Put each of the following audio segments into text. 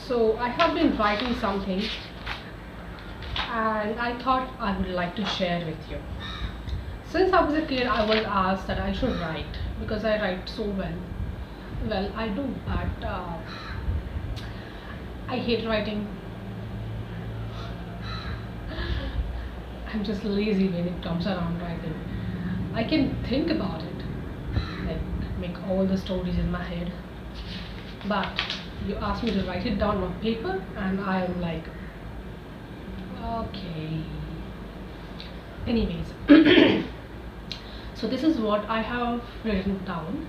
So I have been writing something and I thought I would like to share with you. Since I was a kid, I was asked that I should write because I write so well. Well, I do, but I hate writing. I'm just lazy when it comes around writing. I can think about it, like make all the stories in my head, but you ask me to write it down on paper, and I'm like, okay. Anyways, so this is what I have written down.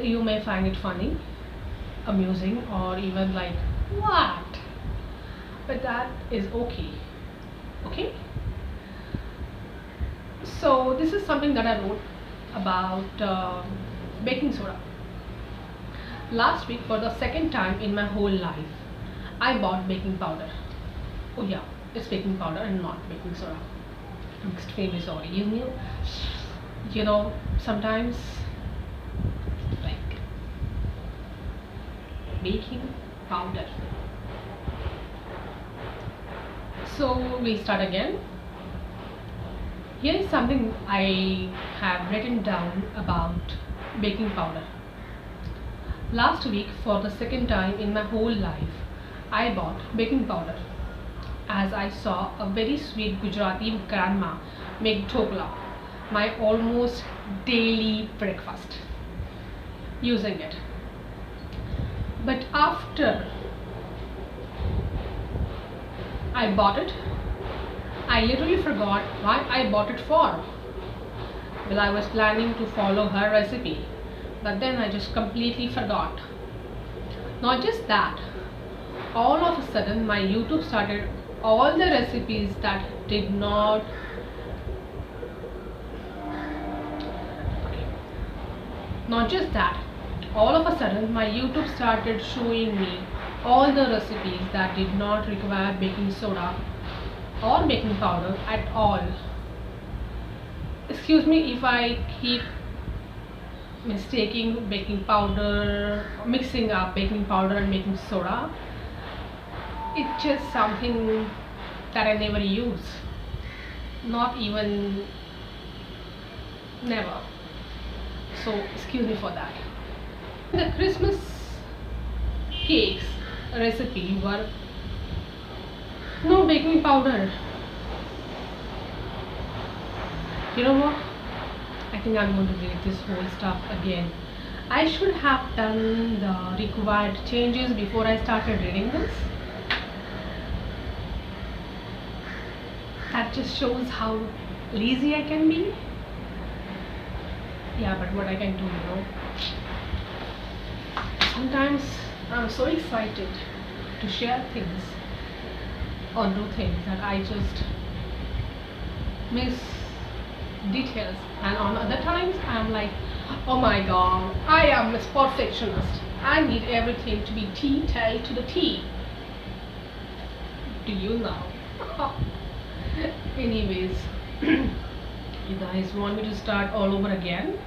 You may find it funny, amusing, or even like, what? But that is okay. Okay? So this is something that I wrote about baking soda. Last week, for the second time in my whole life, I bought baking powder. Oh yeah, it's baking powder and not baking soda. I'm extremely sorry. You know, sometimes like baking powder. So we'll start again. Here is something I have written down about baking powder. Last week, for the second time in my whole life, I bought baking powder as I saw a very sweet Gujarati grandma make dhokla, my almost daily breakfast, using it. But after I bought it, I literally forgot why I bought it for. Well, I was planning to follow her recipe, but then I just completely forgot. Not just that, all of a sudden my YouTube started all the recipes that did not not just that, all of a sudden my YouTube started showing me all the recipes that did not require baking soda or baking powder at all. Excuse me if I keep mistaking baking powder, mixing up baking powder and baking soda. It's just something that I never use, not even never. So excuse me for that. The Christmas cakes recipe were no baking powder. You know what? I think I'm going to read this whole stuff again. I should have done the required changes before I started reading this. That just shows how lazy I can be. Yeah, but what I can do. Sometimes I'm so excited to share things or do things that I just miss details, and on other times I'm like, oh my god, I am a perfectionist. I need everything to be detailed to the T. Do you know? Anyways, you guys want me to start all over again?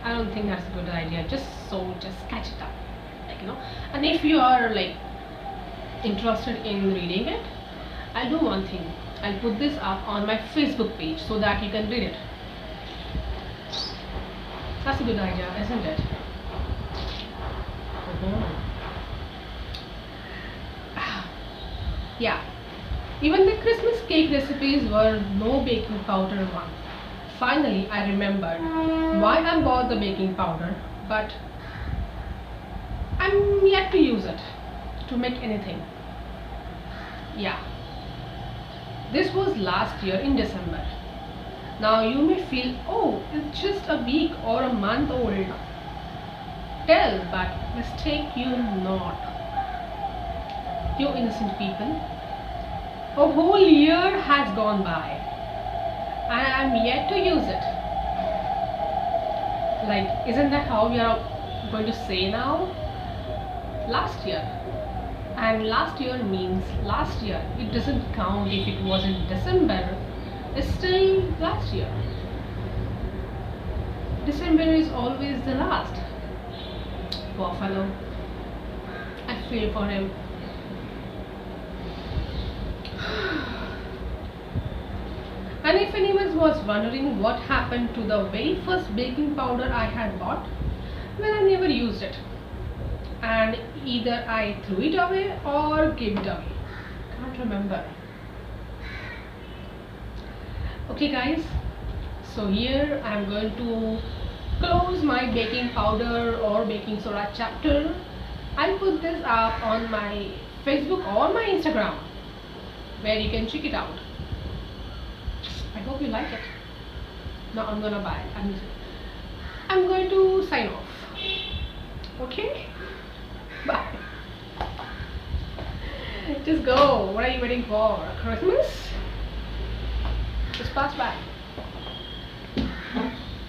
I don't think that's a good idea. Just catch it up, and if you are like interested in reading it, I'll do one thing. I'll put this up on my Facebook page so that you can read it. That's a good idea, isn't it? Yeah, even the Christmas cake recipes were no baking powder one. Finally, I remembered why I bought the baking powder, but I'm yet to use it to make anything. Yeah, this was last year in December. Now you may feel, oh, it's just a week or a month old. Tell, but mistake you not. You innocent people. A whole year has gone by and I'm yet to use it. Like, isn't that how we are going to say now? Last year. And last year means last year. It doesn't count if it was in December. It's still last year. December is always the last. Poor fellow. I feel for him. And if anyone was wondering what happened to the very first baking powder I had bought, well, I never used it. And either I threw it away or gave it away. Can't remember. Okay guys, so here I am going to close my baking powder or baking soda chapter. I'll put this up on my Facebook or my Instagram where you can check it out. I hope you like it. Now I'm gonna buy it. I'm going to sign off. Okay? Bye. Just go. What are you waiting for? Christmas? Just pass by.